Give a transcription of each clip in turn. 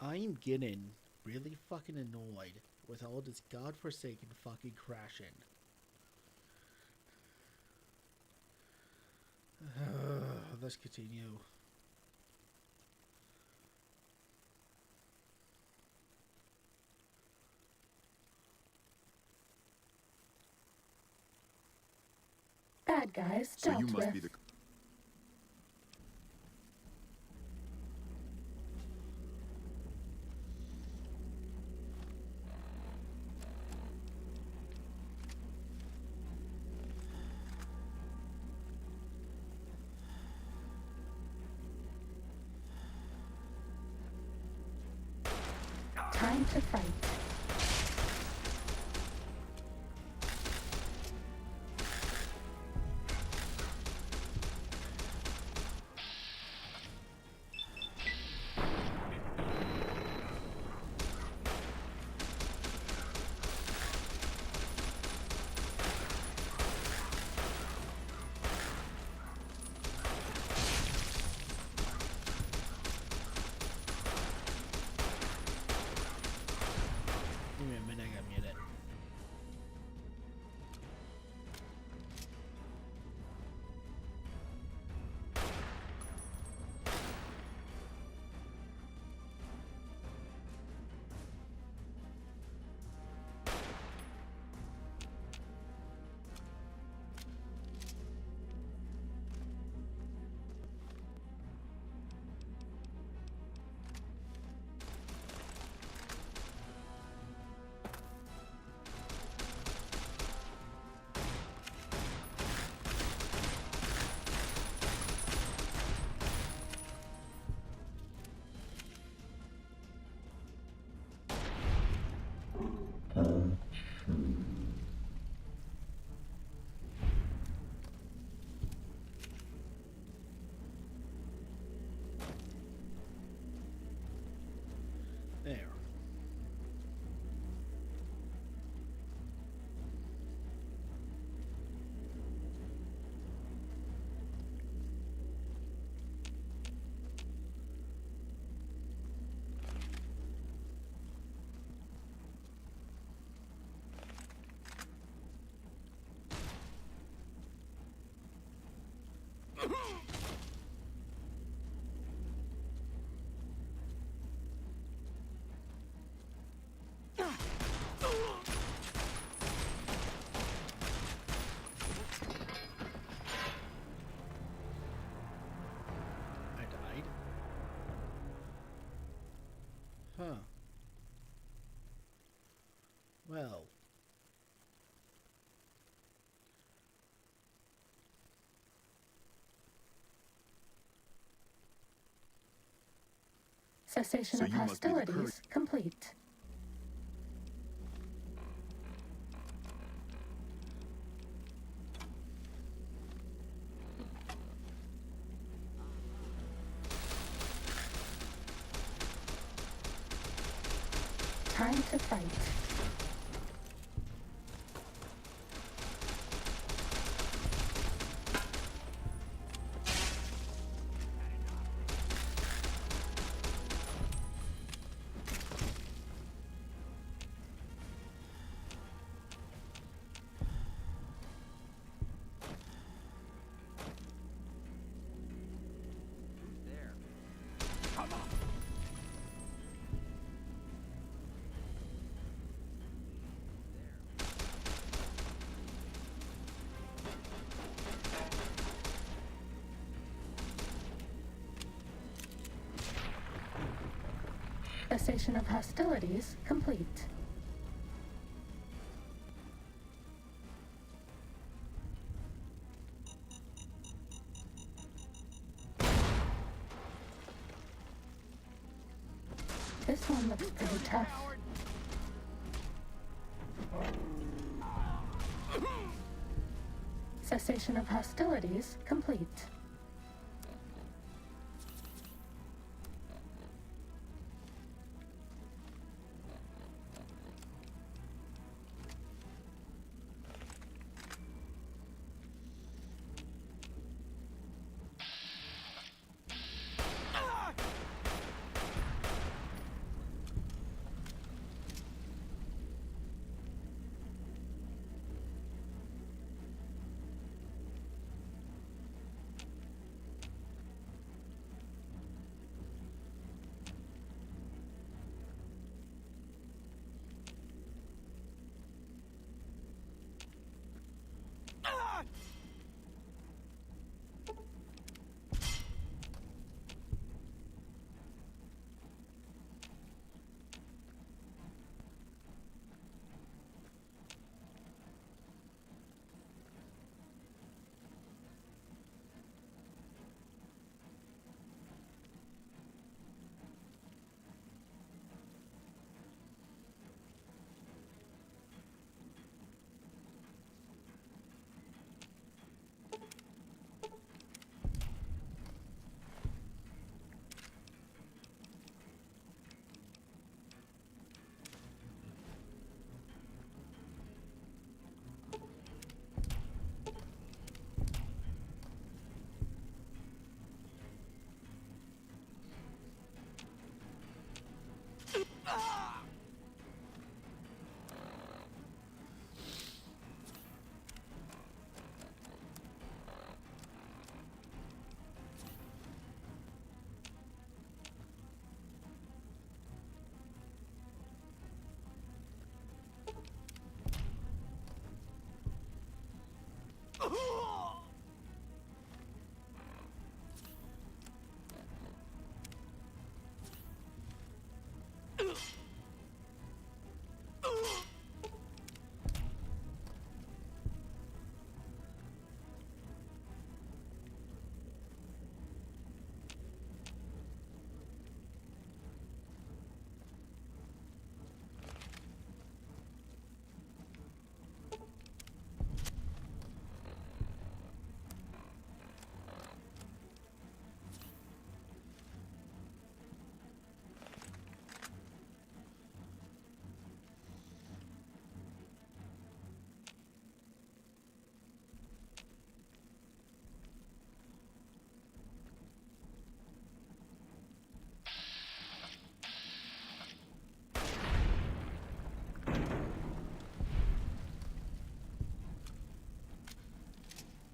I'm getting really fucking annoyed with all this godforsaken fucking crashing. Let's continue. Bad guys So dealt you must with. be the... Time to fight. Give me a minute, I gotta mute it. There. I died. Huh. Well. Cessation So of you must be the hostilities complete. Time to fight. Cessation of hostilities complete. This one looks pretty tough. Cessation of hostilities complete.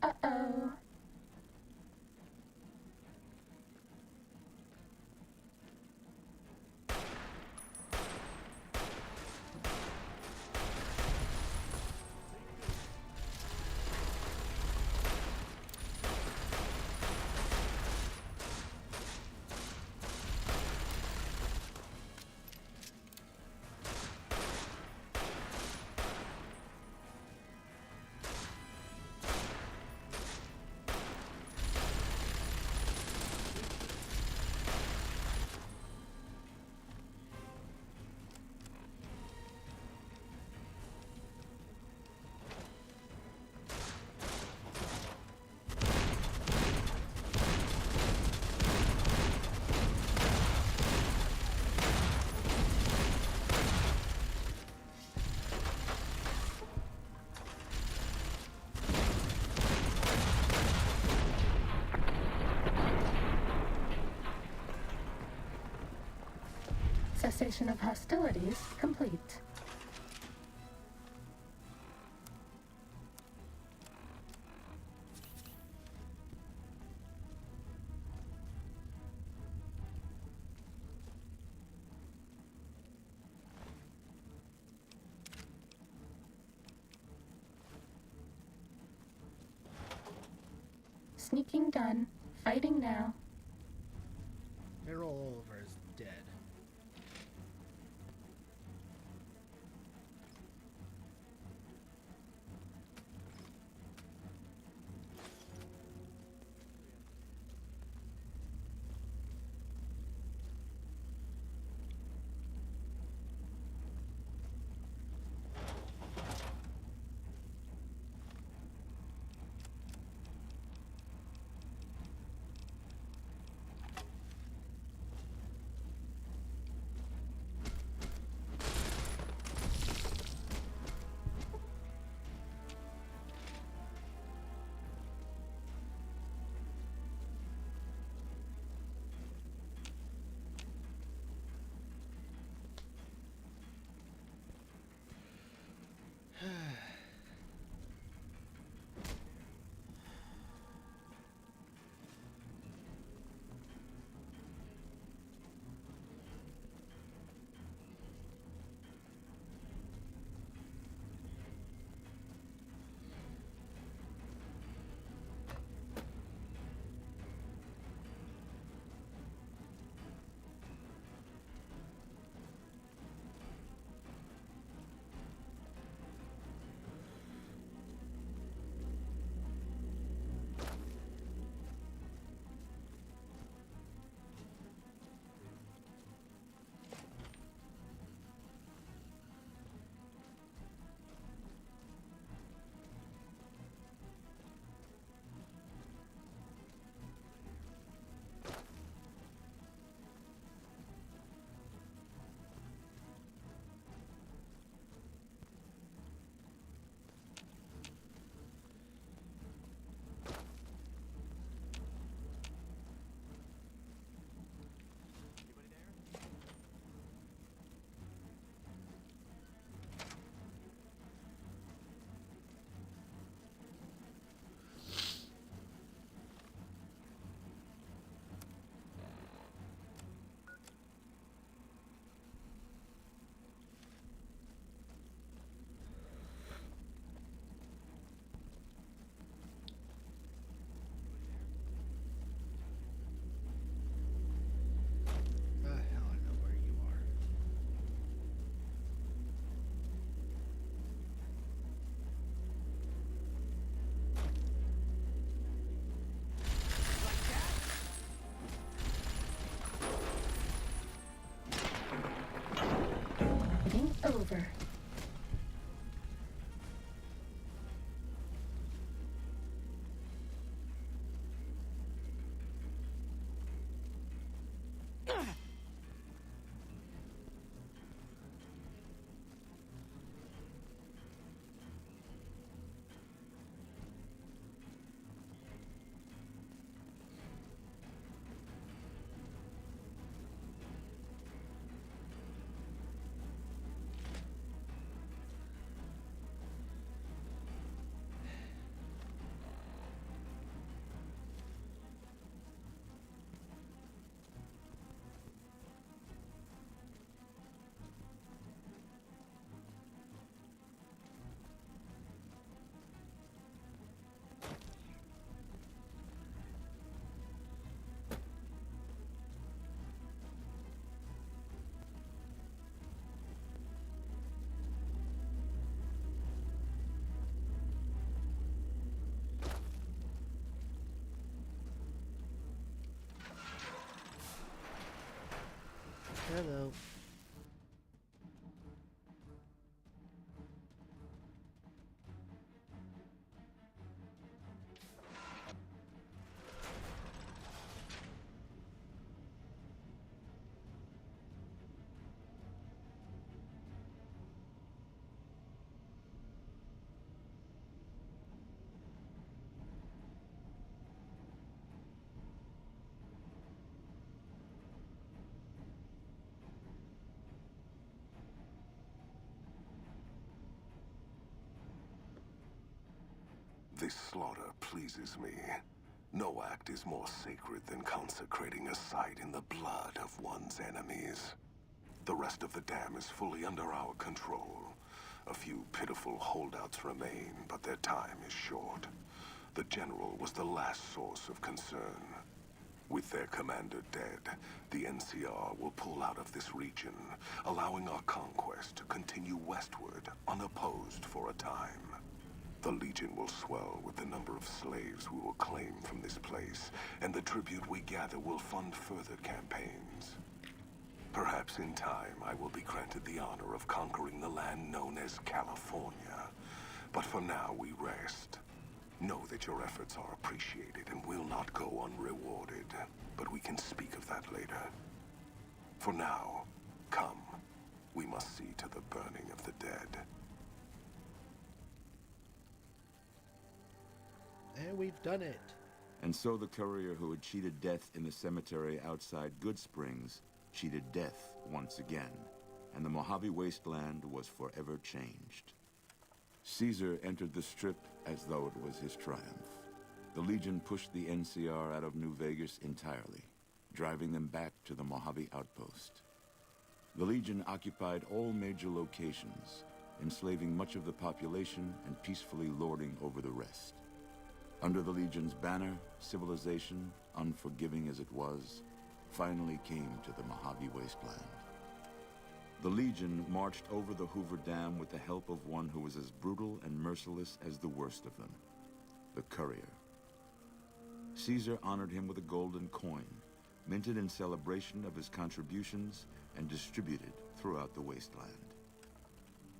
Uh-oh. Cessation of hostilities complete. Sneaking done. Fighting now. General Oliver is dead. Hello. This slaughter pleases me. No act is more sacred than consecrating a site in the blood of one's enemies. The rest of the dam is fully under our control. A few pitiful holdouts remain, but their time is short. The General was the last source of concern. With their commander dead, the NCR will pull out of this region, allowing our conquest to continue westward unopposed for a time. The Legion will swell with the number of slaves we will claim from this place, and the tribute we gather will fund further campaigns. Perhaps in time I will be granted the honor of conquering the land known as California. But for now we rest. Know that your efforts are appreciated and will not go unrewarded, but we can speak of that later. For now, come. We must see to the burning of the dead. And we've done it. And so the courier who had cheated death in the cemetery outside Goodsprings cheated death once again, and the Mojave Wasteland was forever changed. Caesar entered the Strip as though it was his triumph. The Legion pushed the NCR out of New Vegas entirely, driving them back to the Mojave Outpost. The Legion occupied all major locations, enslaving much of the population and peacefully lording over the rest. Under the Legion's banner, civilization, unforgiving as it was, finally came to the Mojave Wasteland. The Legion marched over the Hoover Dam with the help of one who was as brutal and merciless as the worst of them, the Courier. Caesar honored him with a golden coin, minted in celebration of his contributions and distributed throughout the wasteland.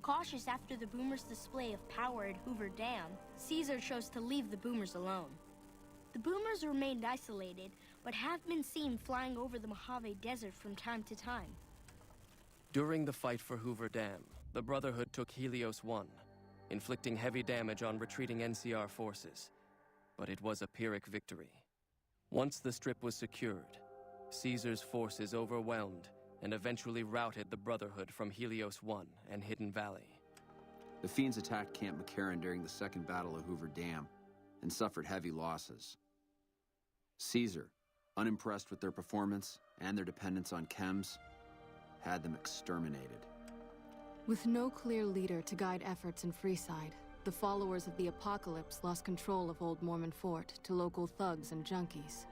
Cautious after the Boomers' display of power at Hoover Dam, Caesar chose to leave the Boomers alone. The Boomers remained isolated, but have been seen flying over the Mojave Desert from time to time. During the fight for Hoover Dam, the Brotherhood took Helios 1, inflicting heavy damage on retreating NCR forces. But it was a Pyrrhic victory. Once the Strip was secured, Caesar's forces overwhelmed and eventually routed the Brotherhood from Helios 1 and Hidden Valley. The Fiends attacked Camp McCarran during the Second Battle of Hoover Dam and suffered heavy losses. Caesar, unimpressed with their performance and their dependence on chems, had them exterminated. With no clear leader to guide efforts in Freeside, the followers of the Apocalypse lost control of Old Mormon Fort to local thugs and junkies.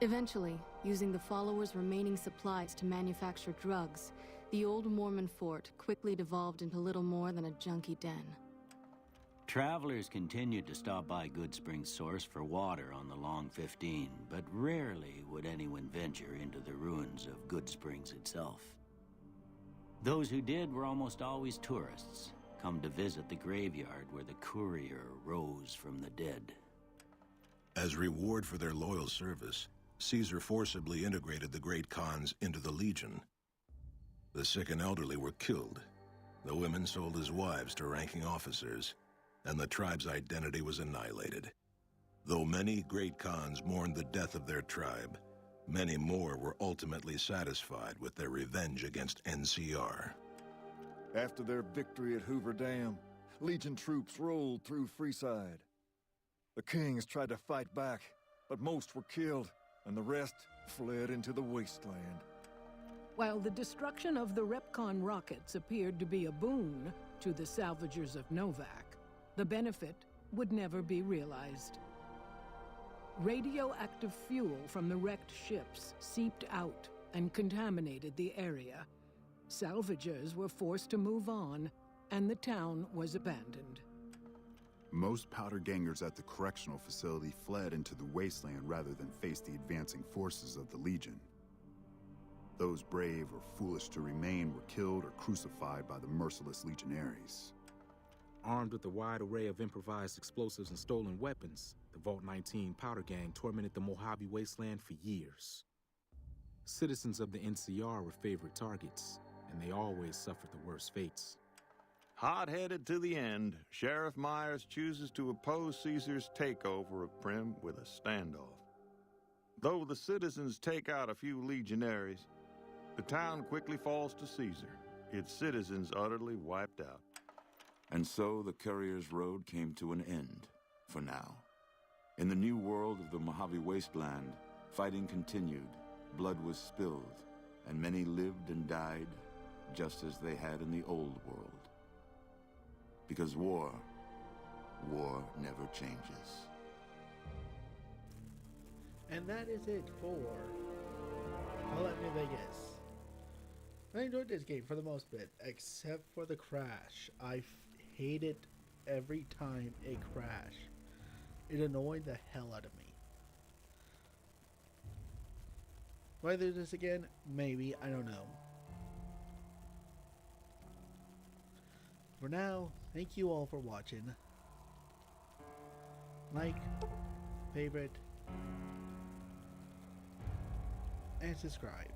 Eventually, using the followers' remaining supplies to manufacture drugs, the Old Mormon Fort quickly devolved into little more than a junkie den. Travelers continued to stop by Goodsprings Source for water on the Long 15, but rarely would anyone venture into the ruins of Goodsprings itself. Those who did were almost always tourists, come to visit the graveyard where the Courier rose from the dead. As reward for their loyal service, Caesar forcibly integrated the Great Khans into the Legion. The sick and elderly were killed. The women sold as wives to ranking officers, and the tribe's identity was annihilated. Though many Great Khans mourned the death of their tribe, many more were ultimately satisfied with their revenge against NCR. After their victory at Hoover Dam, Legion troops rolled through Freeside. The Kings tried to fight back, but most were killed, and the rest fled into the wasteland. While the destruction of the Repcon rockets appeared to be a boon to the salvagers of Novac, the benefit would never be realized. Radioactive fuel from the wrecked ships seeped out and contaminated the area. Salvagers were forced to move on, and the town was abandoned. Most powder gangers at the correctional facility fled into the wasteland rather than face the advancing forces of the Legion. Those brave or foolish to remain were killed or crucified by the merciless legionaries. Armed with a wide array of improvised explosives and stolen weapons, the Vault 19 Powder Gang tormented the Mojave Wasteland for years. Citizens of the NCR were favorite targets, and they always suffered the worst fates. Hot-headed to the end, Sheriff Myers chooses to oppose Caesar's takeover of Primm with a standoff. Though the citizens take out a few legionaries, the town quickly falls to Caesar, its citizens utterly wiped out. And so the Courier's Road came to an end, for now. In the new world of the Mojave Wasteland, fighting continued, blood was spilled, and many lived and died just as they had in the old world. Because war never changes. And that is it for Fallout New Vegas. I enjoyed this game for the most bit, except for the crash. I hate it every time it crashed. It annoyed the hell out of me. Will I do this again? Maybe, I don't know. For now, thank you all for watching. Like, favorite, and subscribe.